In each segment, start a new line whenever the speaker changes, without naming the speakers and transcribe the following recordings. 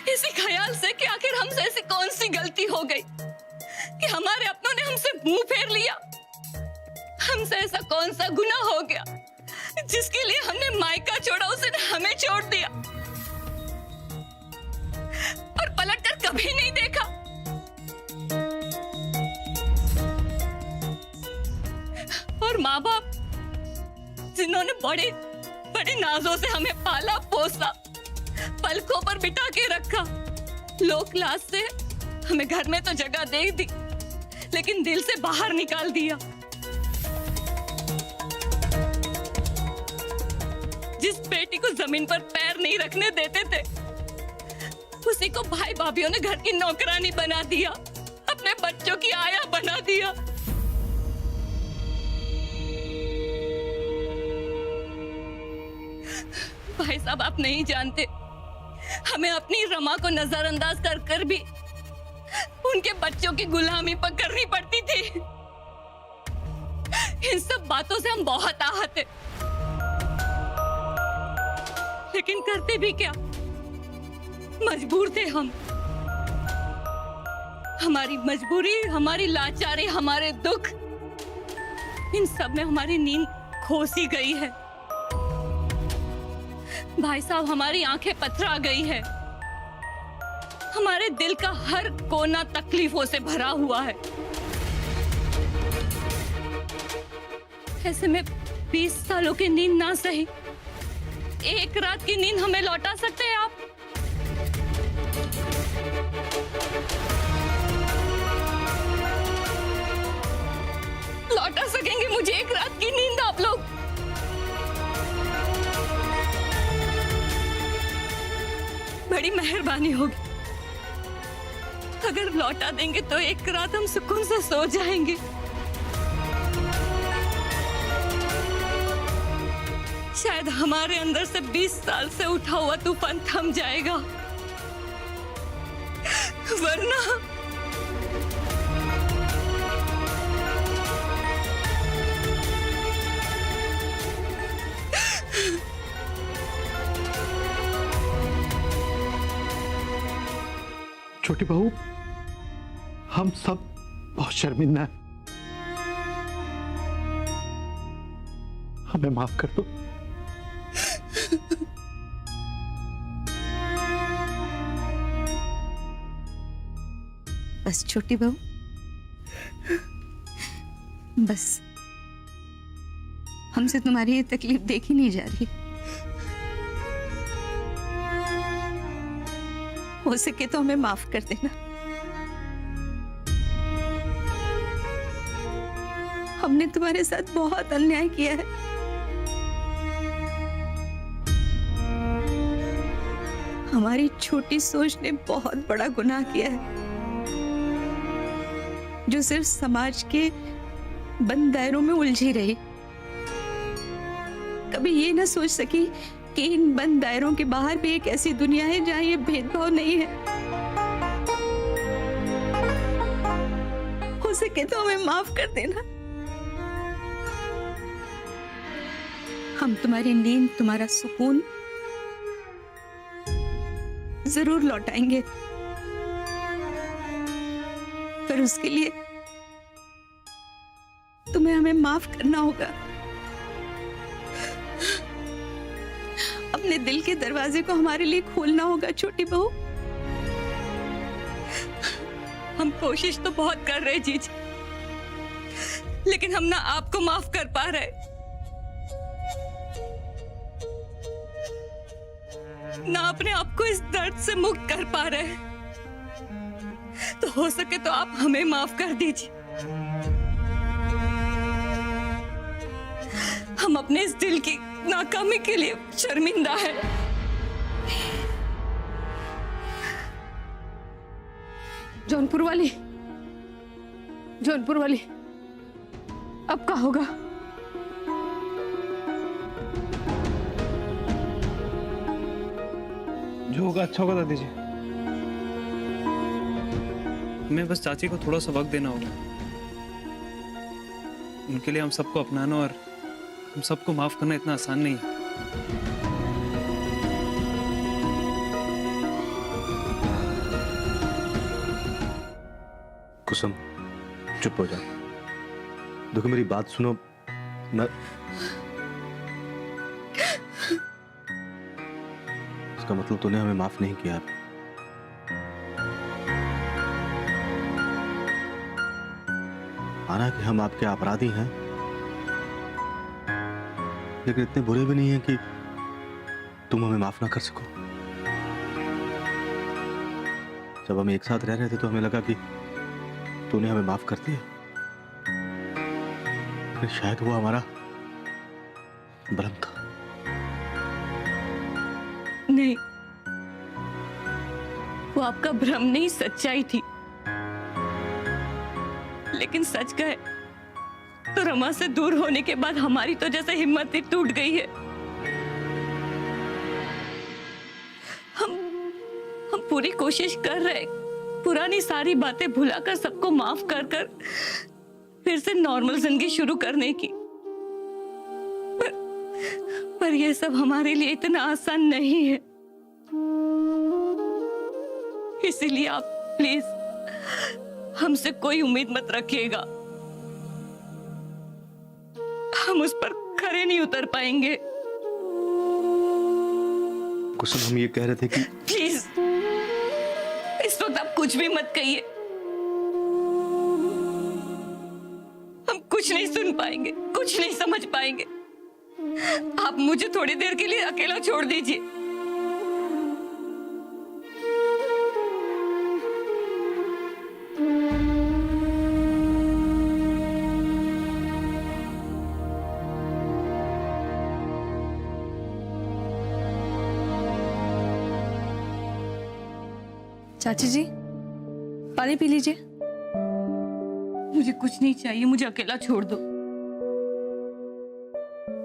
इसी ख्याल से कि आखिर हमसे ऐसी कौन सी गलती हो गई कि हमारे अपनों ने हमसे मुंह फेर लिया। हमसे ऐसा कौन सा गुनाह हो गया जिसके लिए हमने मायका छोड़ा, उसने हमें छोड़ दिया और पलटकर कभी नहीं देखा। और माँ बाप जिन्होंने बड़े बड़े नाजों से हमें पाला पोसा, पलकों पर बिठा के रखा, लोक लाज से हमें घर में तो जगह दे दी लेकिन दिल से बाहर निकाल दिया। जिस बेटी को जमीन पर पैर नहीं रखने देते थे उसी को भाई भाभियों ने घर की नौकरानी बना दिया, अपने बच्चों की आया बना दिया। भाई साहब, आप नहीं जानते, हमें अपनी रमा को नजरअंदाज कर कर भी उनके बच्चों की गुलामी पर करनी पड़ती थी। इन सब बातों से हम बहुत आहत हैं, लेकिन करते भी क्या, मजबूर थे हम। हमारी मजबूरी, हमारी लाचारी, हमारे दुख, इन सब में हमारी नींद खो सी गई है। भाई साहब, हमारी आंखें पथरा गई है, हमारे दिल का हर कोना तकलीफों से भरा हुआ है। ऐसे में 20 सालों की नींद ना सही, एक रात की नींद हमें लौटा सकते हैं आप? लौटा सकेंगे मुझे एक रात की नींद आप लोग? बड़ी मेहरबानी होगी अगर लौटा देंगे तो एक रात हम सुकून से सो जाएंगे। शायद हमारे अंदर से 20 साल से उठा हुआ तूफान थम जाएगा, वरना
छोटी बहू, हम सब बहुत शर्मिंदा हैं, हमें माफ कर दो।
बस छोटी बहू, बस हमसे तुम्हारी ये तकलीफ देखी नहीं जा रही। हो सके तो हमें माफ कर देना। हमने तुम्हारे साथ बहुत अन्याय किया है। हमारी छोटी सोच ने बहुत बड़ा गुनाह किया है, जो सिर्फ समाज के बंद दायरों में उलझी रही। कभी ये ना सोच सकी कि इन बंद दायरों के बाहर भी एक ऐसी दुनिया है जहां ये भेदभाव नहीं है। हो सके तो हमें माफ कर देना। हम तुम्हारी नींद, तुम्हारा सुकून जरूर लौटाएंगे, पर उसके लिए तुम्हें हमें माफ करना होगा। अपने दिल के दरवाजे को हमारे लिए खोलना होगा छोटी बहू।
हम कोशिश तो बहुत कर रहे जीजी, लेकिन हम ना आपको माफ कर पा रहे, ना अपने आप को इस दर्द से मुक्त कर पा रहे। तो हो सके तो आप हमें माफ कर दीजिए। हम अपने इस दिल की नाकामी के लिए शर्मिंदा है।
जौनपुर वाली, जौनपुर वाली, अब क्या होगा?
जो होगा अच्छा होगा दादी जी। हमें बस चाची को थोड़ा सा वक्त देना होगा। उनके लिए हम सबको अपनाना और हम सबको माफ करना इतना आसान नहीं है।
कुसुम चुप हो जा। देखो मेरी बात सुनो। मैं इसका मतलब तूने हमें माफ नहीं किया। माना कि हम आपके अपराधी हैं, लेकिन इतने बुरे भी नहीं हैं कि तुम हमें माफ ना कर सको। जब हम एक साथ रह रहे थे तो हमें लगा कि तूने हमें माफ कर दिया, लेकिन शायद वो हमारा भ्रम था।
नहीं, वो आपका भ्रम नहीं, सच्चाई थी। लेकिन सच कहे तो रमा से दूर होने के बाद हमारी तो जैसे हिम्मत ही टूट गई है। हम पूरी कोशिश कर रहे हैं पुरानी सारी बातें भुलाकर सबको माफ कर कर फिर से नॉर्मल जिंदगी शुरू करने की। पर यह सब हमारे लिए इतना आसान नहीं है। इसीलिए आप प्लीज हमसे कोई उम्मीद मत रखिएगा। हम उस पर खरे नहीं उतर पाएंगे।
कुसुम हम ये कह रहे थे कि
प्लीज इस वक्त आप कुछ भी मत कहिए। हम कुछ नहीं सुन पाएंगे, कुछ नहीं समझ पाएंगे। आप मुझे थोड़ी देर के लिए अकेला छोड़ दीजिए।
चाची जी पानी पी लीजिए।
मुझे कुछ नहीं चाहिए, मुझे अकेला छोड़ दो।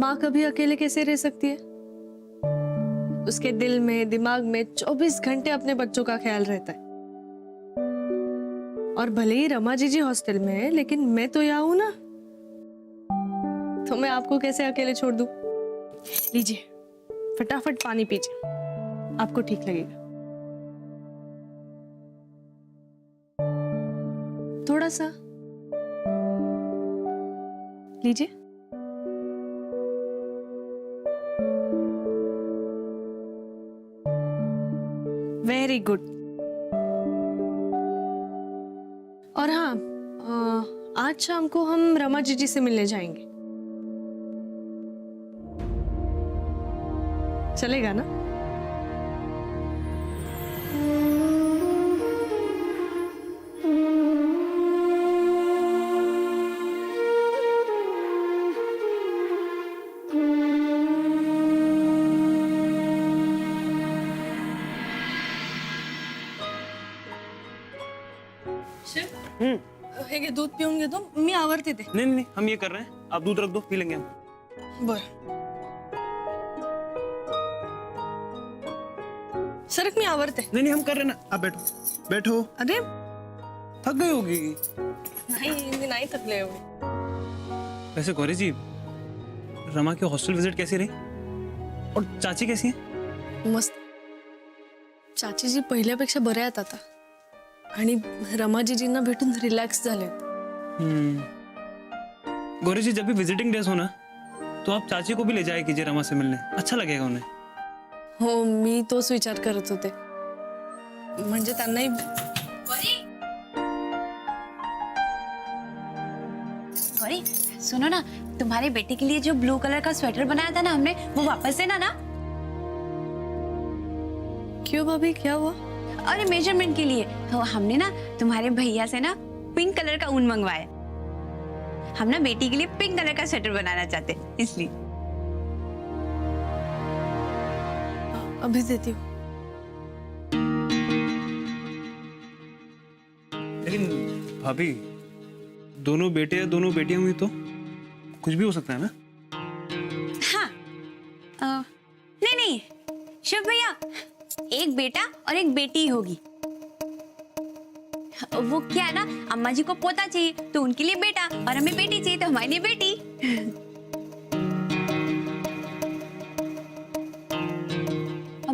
माँ कभी अकेले कैसे रह सकती है? उसके दिल में दिमाग में 24 घंटे अपने बच्चों का ख्याल रहता है। और भले ही रमा जी हॉस्टल में है, लेकिन मैं तो यहाँ हूं ना, तो मैं आपको कैसे अकेले छोड़ दूं? लीजिए फटाफट पानी पीजिए, आपको ठीक लगेगा। थोड़ा सा लीजिए। Very good. और हाँ, आज शाम को हम रमा जी से मिलने जाएंगे, चलेगा ना? हे दूध पिऊंगे तो मी आवरते ते।
नहीं नहीं, हम ये कर रहे हैं, आप दूध रख दो, पी लेंगे हम।
बर सरक मी आवरते।
नहीं नहीं, हम कर रहे हैं ना, आप बैठो बैठो।
अरे
थक गई होगी।
नहीं, मी नाही थकले एवढे।
वैसे गौरी जी, रमा की हॉस्टल विजिट कैसी रही और चाची कैसी है?
मस्त। चाची जी पहिल्यापेक्षा बऱ्या आहेत आता आणि रमा जीजींना भेटून रिलॅक्स झालेत।
गौरी जी, जब भी विजिटिंग डेज हो ना, तो आप चाची को भी ले जाए कीजिए रमा से मिलने, अच्छा लगेगा उन्हें।
हो, मी तोच विचार करत होते, म्हणजे त्यांनाही।
गौरी सुनो ना, तुम्हारे बेटे के लिए जो ब्लू कलर का स्वेटर बनाया था ना हमने, वो वापस देना ना।
क्यों भाभी, क्या हुआ?
अरे मेजरमेंट के लिए तो हमने ना तुम्हारे भैया से ना पिंक कलर का ऊन मंगवाया। हम ना बेटी के लिए पिंक कलर का स्वेटर बनाना चाहते, इसलिए।
अभी देती हूँ।
लेकिन भाभी, दोनों बेटे या दोनों बेटियां हुई तो कुछ भी हो सकता है ना?
हाँ, नहीं नहीं शिव भैया, एक बेटा और एक बेटी होगी। वो क्या है ना, अम्मा जी को पोता चाहिए तो उनके लिए बेटा, और हमें बेटी चाहिए तो हमारे लिए बेटी।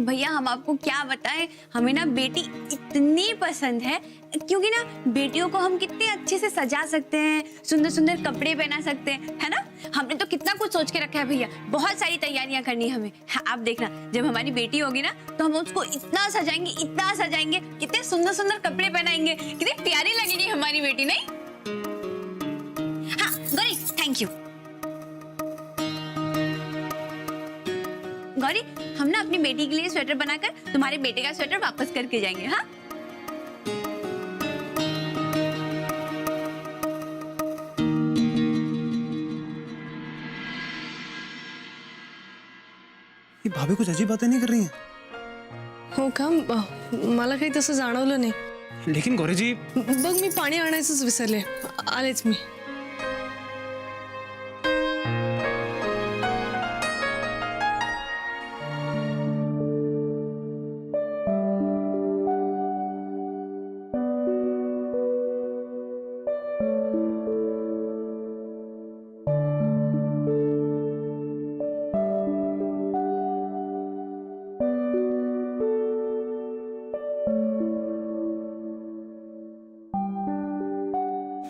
अब भैया हम आपको क्या बताएं, हमें ना बेटी इतनी पसंद है, क्योंकि ना बेटियों को हम कितने अच्छे से सजा सकते हैं, सुंदर सुंदर कपड़े पहना सकते हैं, है ना। हमने तो कितना कुछ सोच के रखा है भैया, बहुत सारी तैयारियां करनी है हमें। हाँ, आप देखना जब हमारी बेटी होगी ना तो हम उसको इतना सजाएंगे, कितने सुंदर सुंदर कपड़े पहनाएंगे, कितनी प्यारी लगेगी हमारी बेटी, नहीं? हाँ गौरी, थैंक यू। गौरी, हम ना अपनी बेटी के लिए स्वेटर बनाकर तुम्हारे बेटे का स्वेटर वापस करके जाएंगे। हाँ,
ये भाभी कुछ अजीब बातें नहीं कर रही हैं।
हो का मला काही तसं जाणवलं नाही।
लेकिन गौरी जी,
बघ मी पाणी आणायचंच विसरले, आलेच मी।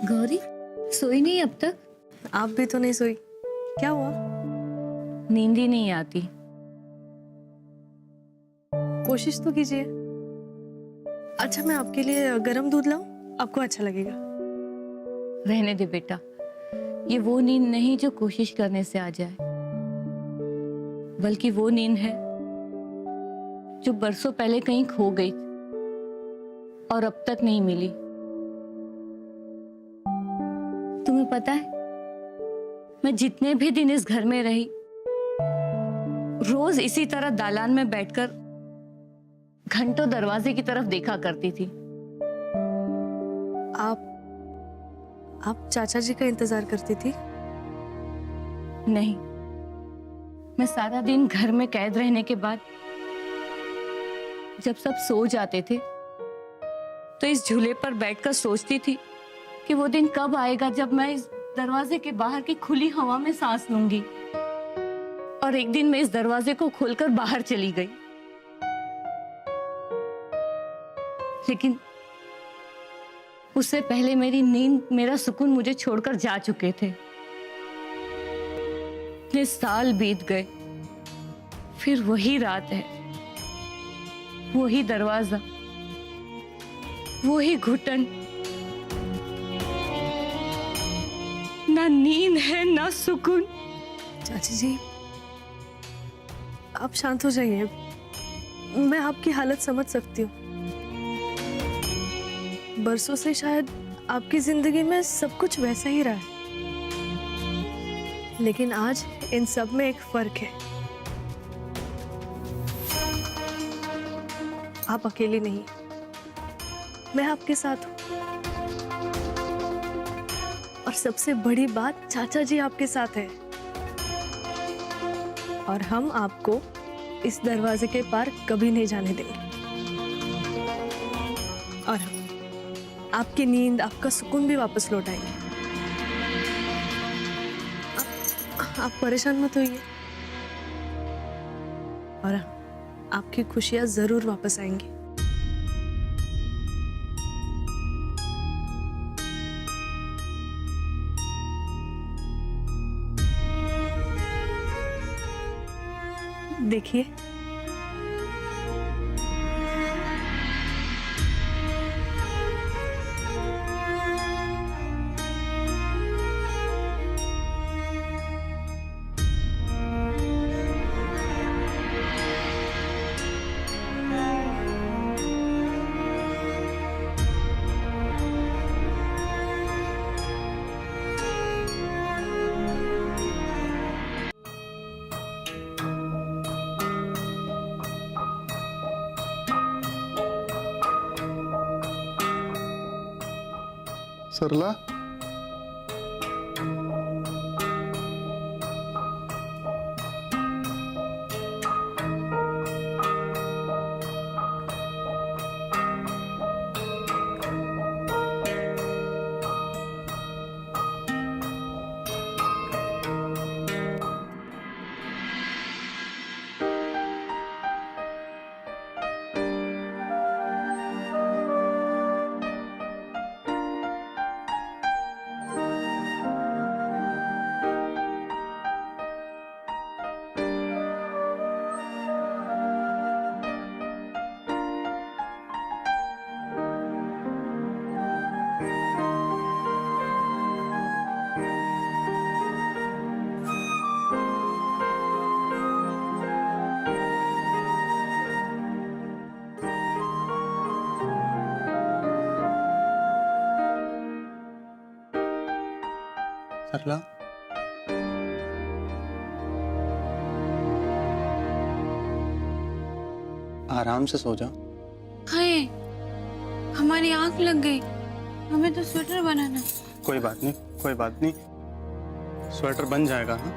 गौरी सोई नहीं अब तक?
आप भी तो नहीं सोई, क्या हुआ?
नींद ही नहीं आती।
कोशिश तो कीजिए। अच्छा, मैं आपके लिए गर्म दूध लाऊं, आपको अच्छा लगेगा।
रहने दे बेटा, ये वो नींद नहीं जो कोशिश करने से आ जाए, बल्कि वो नींद है जो बरसों पहले कहीं खो गई और अब तक नहीं मिली। तुम्हें पता है, मैं जितने भी दिन इस घर में रही, रोज इसी तरह दालान में बैठकर घंटों दरवाजे की तरफ देखा करती थी।
आप चाचा जी का इंतजार करती थी?
नहीं, मैं सारा दिन घर में कैद रहने के बाद जब सब सो जाते थे तो इस झूले पर बैठकर सोचती थी कि वो दिन कब आएगा जब मैं इस दरवाजे के बाहर की खुली हवा में सांस लूंगी। और एक दिन मैं इस दरवाजे को खोलकर बाहर चली गई, लेकिन उससे पहले मेरी नींद, मेरा सुकून मुझे छोड़कर जा चुके थे। इतने साल बीत गए, फिर वही रात है, वही दरवाजा, वही घुटन। ना नींद है ना सुकून।
चाची जी, आप शांत हो जाइए, मैं आपकी हालत समझ सकती हूँ। बरसों से शायद आपकी जिंदगी में सब कुछ वैसा ही रहा है, लेकिन आज इन सब में एक फर्क है। आप अकेली नहीं, मैं आपके साथ हूं। और सबसे बड़ी बात, चाचा जी आपके साथ है। और हम आपको इस दरवाजे के पार कभी नहीं जाने देंगे। और आपकी नींद, आपका सुकून भी वापस लौटाएंगे। आप परेशान मत होइए, और आपकी खुशियां जरूर वापस आएंगी। देखिए,
सरला,
सरला, आराम से सो जा।
हाय, हमारी आंख लग गई। हमें तो स्वेटर बनाना है।
कोई बात नहीं, कोई बात नहीं, स्वेटर बन जाएगा। हाँ,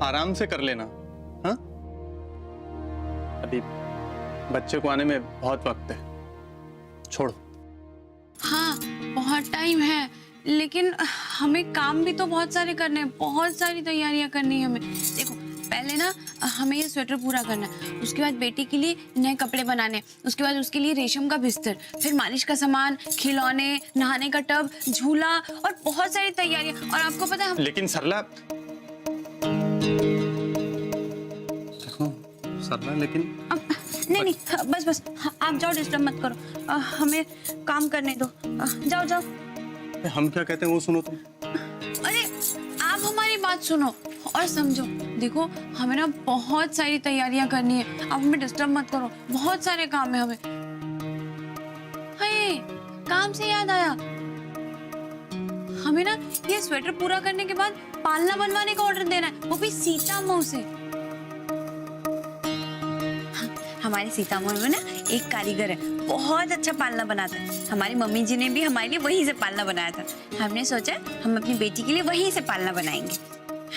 आराम से कर लेना। हाँ, अभी बच्चे को आने में बहुत वक्त है, छोड़ो।
हाँ, बहुत टाइम है, लेकिन हमें काम भी तो बहुत सारे करने हैं, बहुत सारी तैयारियां करनी है हमें। देखो, पहले ना हमें ये स्वेटर पूरा करना है, उसके बाद बेटी के लिए नए कपड़े बनाने हैं, उसके बाद उसके लिए रेशम का बिस्तर, फिर मालिश का सामान, खिलौने, नहाने का टब, झूला और बहुत सारी तैयारियां। और आपको पता है हम...
लेकिन सरला, देखो सरला, लेकिन
नहीं नहीं, बस बस, आप जाओ, डिस्टर्ब मत करो। हमें काम करने दो। जाओ जाओ।
हम क्या कहते हैं वो सुनो तुम।
अरे आप हमारी बात सुनो और समझो। देखो, हमें ना बहुत सारी तैयारियां करनी है, आप हमें डिस्टर्ब मत करो, बहुत सारे काम है हमें। हाय, काम से याद आया, हमें ना ये स्वेटर पूरा करने के बाद पालना बनवाने का ऑर्डर देना है, वो भी सीतामऊ से। हमारे सीतामऊ में ना एक कारीगर है, बहुत अच्छा पालना बनाता है। हमारी मम्मी जी ने भी हमारे लिए वहीं से पालना बनाया था। हमने सोचा हम अपनी बेटी के लिए वहीं से पालना बनाएंगे।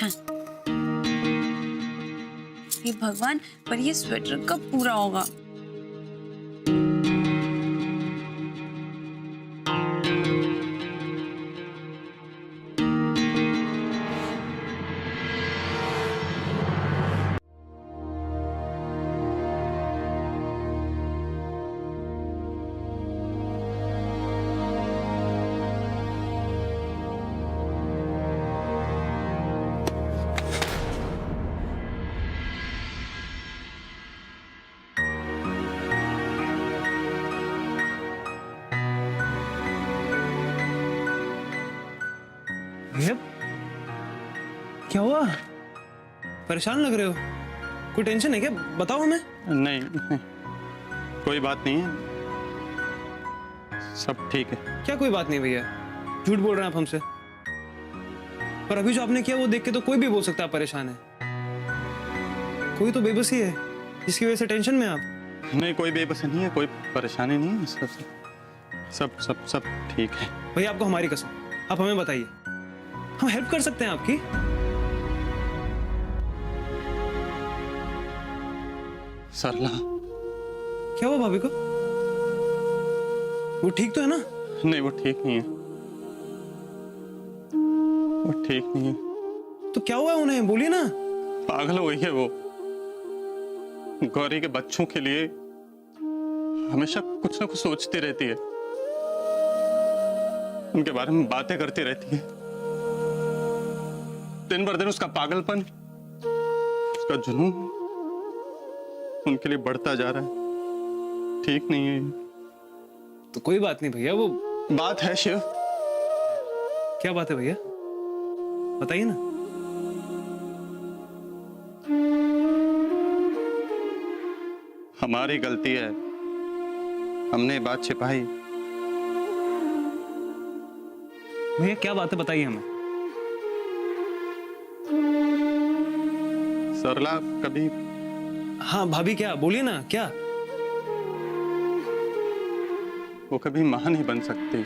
हाँ, ये भगवान, पर ये स्वेटर कब पूरा होगा?
भैया, क्या हुआ? परेशान लग रहे हो, कोई टेंशन है क्या? बताओ हमें। नहीं, नहीं, कोई बात नहीं है, सब ठीक है। क्या कोई बात नहीं भैया, झूठ बोल रहे हैं आप हमसे। पर अभी जो आपने किया वो देख के तो कोई भी बोल सकता है आप परेशान है। कोई तो बेबसी है जिसकी वजह से टेंशन में आप। नहीं, कोई बेबसी नहीं है, कोई परेशानी नहीं है, सब सब सब सब ठीक है। भैया, आपको हमारी कसम, आप हमें बताइए, हम हेल्प कर सकते हैं आपकी। सरला, क्या हुआ भाभी को? वो ठीक तो है ना? नहीं, वो ठीक नहीं है, वो ठीक नहीं है। तो क्या हुआ उन्हें, बोलिए ना। पागल हो गई है वो, गौरी के बच्चों के लिए हमेशा कुछ ना कुछ सोचती रहती है, उनके बारे में बातें करती रहती है। दिन भर दिन उसका पागलपन, उसका जुनून उनके लिए बढ़ता जा रहा है। ठीक नहीं है। तो कोई बात नहीं भैया, वो बात है शिव। क्या बात है भैया, बताइए ना। हमारी गलती है, हमने बात छिपाई। भैया, क्या बात है, बताइए हमें। सरला कभी... हाँ भाभी, क्या, बोलिए ना, क्या? वो कभी मां नहीं बन सकती।